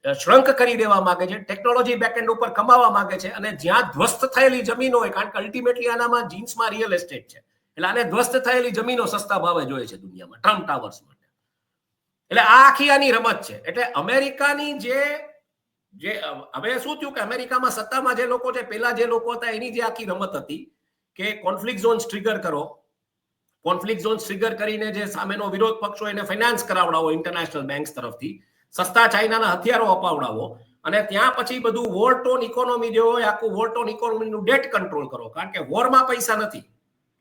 શ્રંક કરી દેવા માંગે છે, ટેકનોલોજી બેકએન્ડ ઉપર કમાવા માંગે છે. અને જ્યાં ધ્વસ્ત થયેલી જમીનો હોય, કારણ કે અલ્ટિમેટલી આનામાં જીન્સમાં રિયલ એસ્ટેટ છે, એટલે આને ધ્વસ્ત થયેલી જમીનો સસ્તા ભાવે જોઈએ છે દુનિયામાં, ટ્રમ્પ ટાવર્સ માટે. એટલે આ આખી આની રમત છે. એટલે અમેરિકાની જે હવે શું થયું કે અમેરિકામાં સત્તામાં જે લોકો છે, પેલા જે લોકો હતા એની જે આખી રમત હતી કે કોન્ફ્લિક્ટ ઝોન્સ ટ્રિગર કરો, કોન્ફ્લિક્ટ ઝોન્સ ટ્રિગર કરીને જે સામેનો વિરોધ પક્ષ હોય એને ફાઇનાન્સ કરાવડાવો ઇન્ટરનેશનલ બેંક્સ તરફથી, સસ્તા ચાઇનાના હથિયારો અપાવડાવો, અને ત્યાં પછી બધું વોર ટોન ઇકોનોમી જે હોય આખું વોર ટોન ઇકોનોમીનું ડેટ કંટ્રોલ કરો. કારણ કે વોરમાં પૈસા નથી.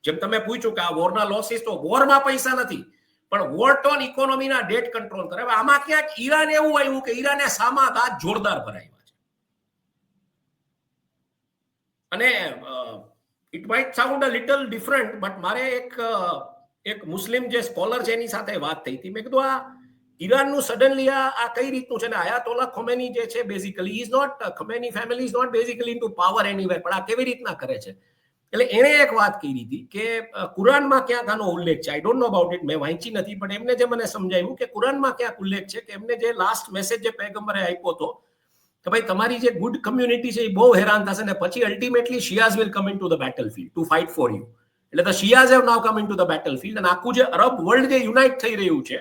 જેમ તમે પૂછ્યું કે આ વોરના લોસીસ, તો વોરમાં પૈસા નથી, પણ વોર ટોન ઇકોનોમીના ડેટ કંટ્રોલ કરે. હવે આમાં ક્યાંક ઈરાન એવું આવ્યું કે ઈરાને સામા દાંત જોરદાર ભરાવ્યા છે. અને it might sound a little different, but મારે એક મુસ્લિમ જે સ્કોલર છે એની સાથે વાત થઈ હતી. મેં કીધું આ ઈરાનનું સડનલી આ કઈ રીતનું છે? ને આયાતોલા ખોમેની જે છે basically is not, Khomeini family is not basically into power anywhere, પણ આ કેવી રીતના કરે છે? એટલે એણે એક વાત કરી હતી કે કુરાનમાં ક્યાંક આનો ઉલ્લેખ છે. I don't know about it, મેં વાંચી નથી, પણ એમને જે મને સમજાવ્યું કે કુરાનમાં ક્યાંક ઉલ્લેખ છે કે એમને જે લાસ્ટ મેસેજ જે પૈગંબરે આપ્યો હતો કે ભાઈ તમારી જે ગુડ કમ્યુનિટી છે એ બહુ હેરાન થશે ને પછી ultimately Shias will come into the battlefield to fight for you. એટલે the Shias have now come into the battlefield. અને આખું જે અરબ વર્લ્ડ જે યુનાઇટ થઈ રહ્યું છે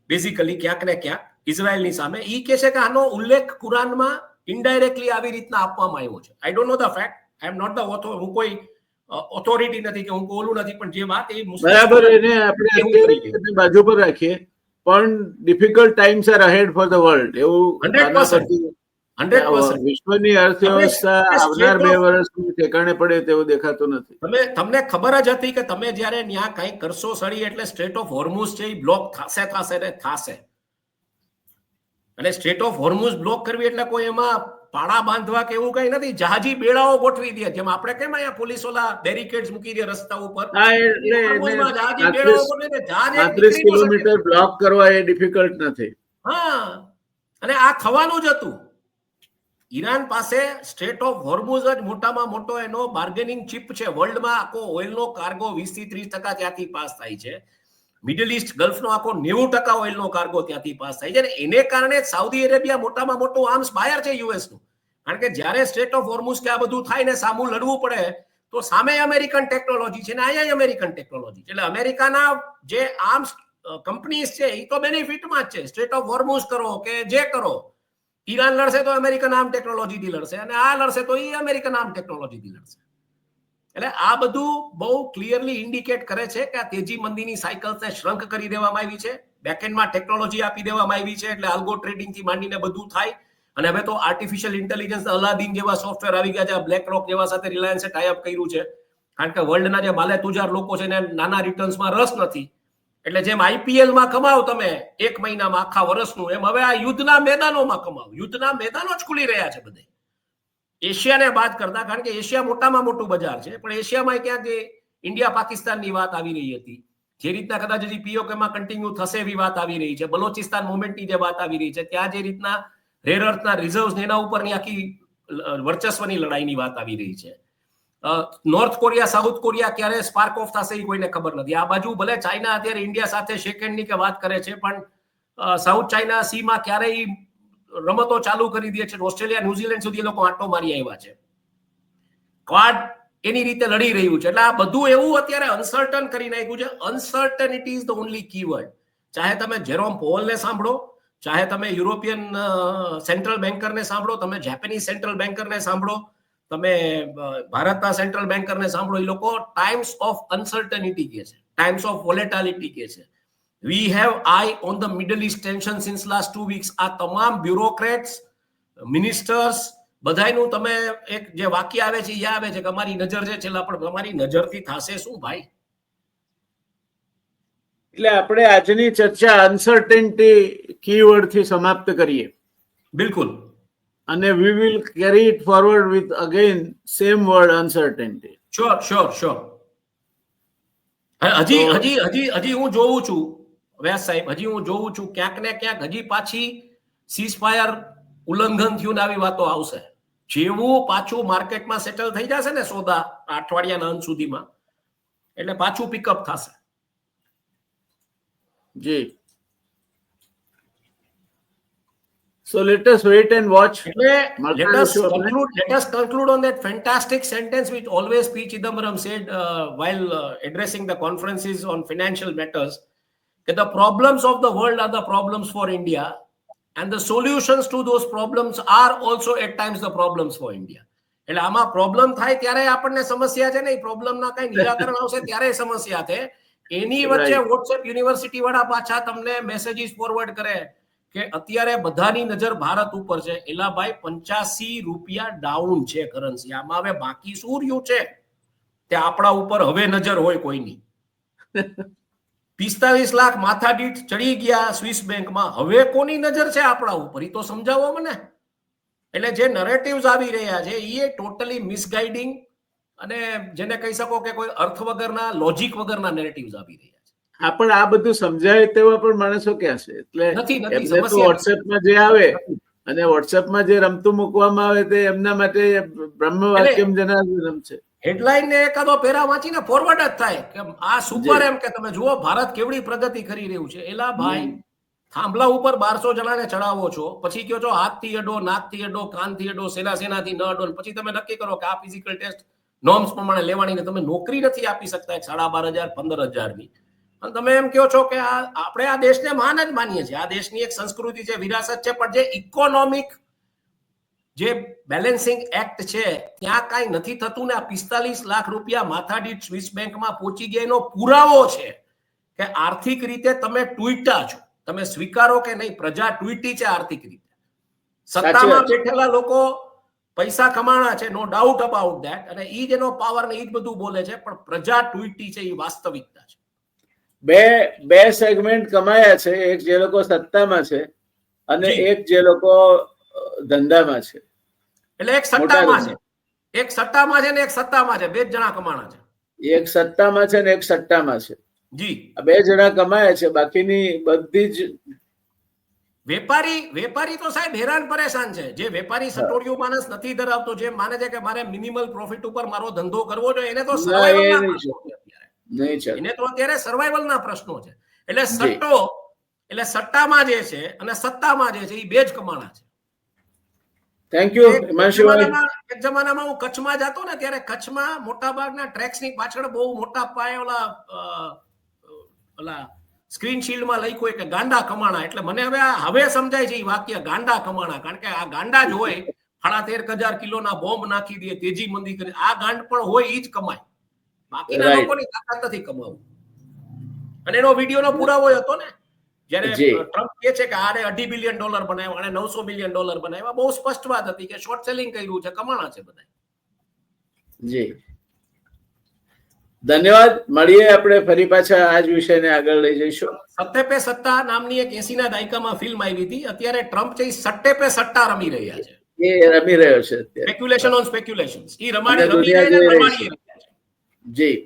બેઝિકલી ક્યાંક ને ક્યાંક ઇઝરાયલની સામે, એ કહે છે કે આનો ઉલ્લેખ કુરાનમાં ઇનડાયરેક્ટલી આવી રીતના આપવામાં આવ્યો છે. I don't know the fact, I am not the author, હું કોઈ ઓથોરિટી નથી કે હું ઓલું નથી, પણ જે વાત એ બરાબર, એને આપણે બાજુ પર રાખીએ, પણ difficult times are ahead for the world એવું 100% વિશ્વની અર્થવ્યવસ્થા આવનાર 2 વર્ષની ઠેકાણે પડે તેવું દેખાતું નથી. તમને ખબર જ હતી કે તમે જયારે ત્યાં કંઈક કરશો સળી એટલે સ્ટ્રેટ ઓફ હોર્મુઝ છે એ બ્લોક થશે. અને સ્ટ્રેટ ઓફ હોર્મુઝ બ્લોક કરવી એટલે કોઈ એમાં પાડા બાંધવા કે એવું કઈ નથી, જહાજી બેડાઓ ગોઠવી દે. જેમ આપણે કેમ અહીંયા પોલીસ ઓલા બેરિકેડ્સ મૂકી દે રસ્તા ઉપર, 35 કિલોમીટર બ્લોક કરવા એ ડિફિકલ્ટ નથી. હા, અને આ થવાનું જ હતું. ઈરાન પાસે સ્ટ્રેટ ઓફ હોર્મુઝ જ મોટામાં મોટો એનો બાર્ગેનિંગ ચિપ છે. વર્લ્ડમાં આખો ઓઇલનો કાર્ગો 20 થી 30% ત્યાંથી પાસ થાય છે. મિડલ ઈસ્ટ ગલ્ફનો આખો 90% ઓઇલનો કાર્ગો ત્યાંથી પાસ થાય છે. અને એને કારણે સાઉદી અરેબિયા મોટામાં મોટું આર્મ્સ બાયર છે યુએસનું. કારણ કે જ્યારે સ્ટ્રેટ ઓફ હોર્મુઝ કે આ બધું થાય ને સામું લડવું પડે તો સામે અમેરિકન ટેકનોલોજી છે ને અહીંયા અમેરિકન ટેકનોલોજી. એટલે અમેરિકાના જે આર્મ્સ કંપનીઝ છે એ તો બેનિફિટમાં જ છે. સ્ટ્રેટ ઓફ હોર્મુઝ કરો કે જે કરો, ઈરાન લડશે તો અમેરિકન આર્મ ટેકનોલોજીથી લડશે, અને આ લડશે તો એ અમેરિકન આર્મ ટેકનોલોજીથી લડશે. એટલે આ બધું બહુ ક્લિયરલી ઇન્ડિકેટ કરે છે કે આ તેજી મંદીની સાયકલ્સને શ્રંક કરી દેવામાં આવી છે, બેકએન્ડમાં ટેકનોલોજી આપી દેવામાં આવી છે, એટલે આલ્ગો ટ્રેડિંગથી માંડીને બધું થાય. અને હવે તો આર્ટિફિશિયલ ઇન્ટેલિજન્સ અલાદીન જેવા સોફ્ટવેર આવી ગયા છે. બ્લેક રોક જેવા સાથે રિલાયન્સે ટાઈઅપ કર્યું છે, કારણ કે વર્લ્ડના જે બાલે તુજાર લોકો છે એને નાના રિટર્ન્સમાં રસ નથી. એટલે જેમ આઈપીએલમાં કમાવ તમે એક મહિનામાં આખા વર્ષનું, એમ હવે આ યુદ્ધના મેદાનોમાં કમાવ. યુદ્ધના મેદાનો જ ખુલી રહ્યા છે બધે, એશિયાને બાદ કરતા. કારણ કે એશિયા મોટામાં મોટું બજાર છે, પણ એશિયામાં ક્યાંક ઇન્ડિયા પાકિસ્તાનની વાત આવી રહી હતી, જે રીતના કદાચ હજી પીઓકેમાં કન્ટિન્યુ થશે એવી વાત આવી રહી છે. બલોચિસ્તાન મુવમેન્ટની જે વાત આવી રહી છે, ત્યાં જે રીતના રેર અર્થના રિઝર્વ્સ એના ઉપરની આખી વર્ચસ્વની લડાઈની વાત આવી રહી છે. નોર્થ કોરિયા સાઉથ કોરિયા ક્યારે સ્પાર્ક ઓફ થશે એ કોઈને ખબર નથી. આ બાજુ ભલે ચાઇના અત્યારે ઇન્ડિયા સાથે શેક હેન્ડની કે વાત કરે છે, પણ સાઉથ ચાઇના સીમાં ક્યારેય રમતો ચાલુ કરી દે છે. ઓસ્ટ્રેલિયા ન્યુઝીલેન્ડ સુધી લોકો આંટો મારી આવ્યા છે. ક્વાડ એની રીતે લડી રહ્યું છે. એટલે આ બધું એવું અત્યારે અનસર્ટન કરી નાખ્યું છે. Uncertainty is the only keyword. ચાહે તમે જેરોમ પોવલને સાંભળો, ચાહે તમે યુરોપિયન સેન્ટ્રલ બેન્કરને સાંભળો, તમે જેપનીઝ સેન્ટ્રલ બેન્કરને સાંભળો, તમે ભારતના સેન્ટ્રલ બેન્કરને સાંભળો, એ લોકો ટાઈમ્સ ઓફ અનસર્ટનિટી કહે છે, ટાઈમ્સ ઓફ વોલેટિલિટી કહે છે. We have eye on the middle east tension since last 2 weeks. આ તમામ બ્યુરોક્રેટ્સ, મિનિસ્ટર્સ, બધાયનું તમે એક જે વાક્ય આવે છે એ આવે છે કે અમારી નજર છે છેલ્લા, પણ અમારી નજરથી થશે શું ભાઈ? એટલે આપણે આજની ચર્ચા અનસર્ટેનિટી કીવર્ડ થી સમાપ્ત કરીએ. બિલકુલ. અને we will carry it forward with again same word uncertainty. Sure. હજી હું જોઉં છું વ્યાસ સાહેબ, હજી હું જોઉં છું ક્યાંક ને ક્યાંક હજી પાછી સીઝફાયર ઉલ્લંઘન થયું ને આવી વાતો આવશે. જેવું પાછું માર્કેટમાં સેટલ થઈ જશે ને સોદા અઠવાડિયાના અંત સુધીમાં, એટલે પાછું પિકઅપ થશે. જી. So let us wait and watch. Let us conclude on that fantastic sentence which always P. Chidambaram said while addressing the conferences on financial matters, that the problems of the world are the problems for India and the solutions to those problems are also at times the problems for India. એટલે આમાં problem થાય ત્યારે આપણને સમસ્યા છે ને, પ્રોબ્લેમના કઈ નિરાકરણ આવશે ત્યારે સમસ્યા છે. એની વચ્ચે વોટ્સએપ યુનિવર્સિટી વાળા પાછા તમને મેસેજીસ ફોરવર્ડ કરે કે અત્યારે બધાની નજર ભારત ઉપર છે. એલા ભાઈ 85 રૂપિયા ડાઉન છે કરન્સી. આમાં હવે બાકી શું રહ્યું છે? તે આપણા ઉપર હવે નજર હોય કોઈની. 45 લાખ માથાદીઠ ચડી ગયા સ્વિસ બેંકમાં, હવે કોની નજર છે આપણા ઉપર? એ તો સમજાવો મને. એટલે જે નરેટિવ્સ આવી રહ્યા છે એ ટોટલી મિસગાઈડિંગ અને જેને કહી શકો કે કોઈ અર્થ વગરના, લોજિક વગરના નેરેટિવ્સ આવી રહ્યા છે. હા, પણ આ બધું સમજાય તેવા પણ માણસો ક્યાં છે? એટલે એમને તો વોટ્સએપમાં જે આવે અને વોટ્સએપમાં જે રમતું મૂકવામાં આવે તે એમના માટે બ્રહ્મવાક્યમ જનાર્દનમ છે. હેડલાઇન ને એકાદો પેરા વાંચીને ફોરવર્ડ જ થાય કે આ સુપર, એમ કે તમે જુઓ ભારત કેવડી પ્રગતિ કરી રહ્યું છે. એલા ભાઈ, થાંભલા ઉપર 1200 જણાને ચડાવો છો, પછી કયો છો હાથથી અડો, નાકથી અડો, કાનથી અડો, સેનાથી ન અડો, પછી તમે નક્કી કરો કે આ ફિઝિકલ ટેસ્ટ નોર્મ્સ પ્રમાણે લેવાની ને તમે નોકરી નથી આપી શકતા 12,500 15,000 ની, અને તમે એમ કહો છો કે આપણે આ દેશને માન જ માનીએ છીએ, આ દેશની એક સંસ્કૃતિ છે, વિરાસત છે, પણ જે ઇકોનોમિક જે બેલેન્સિંગ એક્ટ છે ત્યાં કાંઈ નથી થતું ને આ 45 લાખ રૂપિયા માથાદીઠ સ્વિસ બેંકમાં પહોંચી ગયા એનો પુરાવો છે કે આર્થિક રીતે તમે તૂટ્યા છો. તમે સ્વીકારો કે નહીં, પ્રજા તૂટી છે આર્થિક રીતે. સત્તામાં બેઠેલા લોકો પૈસા કમાણા છે, નો ડાઉટ અબાઉટ ધેટ, અને ઈ જ એનો પાવર ને ઈ જ બધું બોલે છે, પણ પ્રજા તૂટી છે એ વાસ્તવિકતા છે. બે સેગમેન્ટ કમાયા છે, એક જે લોકો સત્તામાં છે અને એક જે લોકો ધંધામાં છે. એટલે એક સત્તામાં છે, એક સત્તામાં છે ને એક સત્તામાં છે, બે જ જણા કમાણા છે. એક સત્તામાં છે ને એક સટ્ટામાં છે. જી, આ બે જણા કમાયા છે, બાકીની બધી જ વેપારી તો સાહેબ હેરાન પરેશાન છે. જે વેપારી સટોડિયો માણસ નથી ધરાવતો, જે માને છે કે મારે મિનિમલ પ્રોફિટ ઉપર મારો ધંધો કરવો જોઈએ, એને તો સર્વાઈવલના પ્રશ્નો છે અત્યારે. એને તો અત્યારે સર્વાઈવલના પ્રશ્નો છે. એટલે સટ્ટામાં જે છે અને સત્તામાં જે છે એ બે જ કમાણા છે. થેન્ક યુ હિમાંશુભાઈ. એક જમાનામાં હું કચ્છમાં જતો ને ત્યારે કચ્છમાં મોટા ભાગના ટ્રેક્સની પાછળ બહુ મોટા પાયે ઓલા સ્ક્રીન શીલ્ડમાં લખ્યું હોય કે ગાંડા કમાણા. એટલે મને હવે સમજાય છે એ વાક્ય ગાંડા કમાણા, કારણ કે આ ગાંડા જ હોય 13,000 કિલોના બોમ્બ નાખી દે, તેજી મંદી કરી, આ ગાંડ પણ હોય એ જ કમાય, બાકીના લોકોની તાકાત નથી કમાવું. અને એનો વિડીયોનો પુરાવો હતો ને જ્યારે ટ્રમ્પ કહે છે કે આને $2.5 બિલિયન બનાવ્યા, આને $900 મિલિયન બનાવ્યા, બહુ સ્પષ્ટ વાત હતી કે શોર્ટ સેલિંગ કર્યું છે, કમાણા છે બધા. જી, ધન્યવાદ. મળીએ આપણે ફરી પાછા આ જ વિષયને આગળ લઈ જઈશું. સત્તે પે સટ્ટા નામની એક 80 ના દાયકામાં ફિલ્મ આવી હતી. અત્યારે ટ્રમ્પ છે સટ્ટે પે સટ્ટા રમી રહ્યા છે. એ રમી રહ્યો છે સ્પેક્યુલેશન ઓન સ્પેક્યુલેશન્સ. ઈ રમી રહ્યા છે. જી.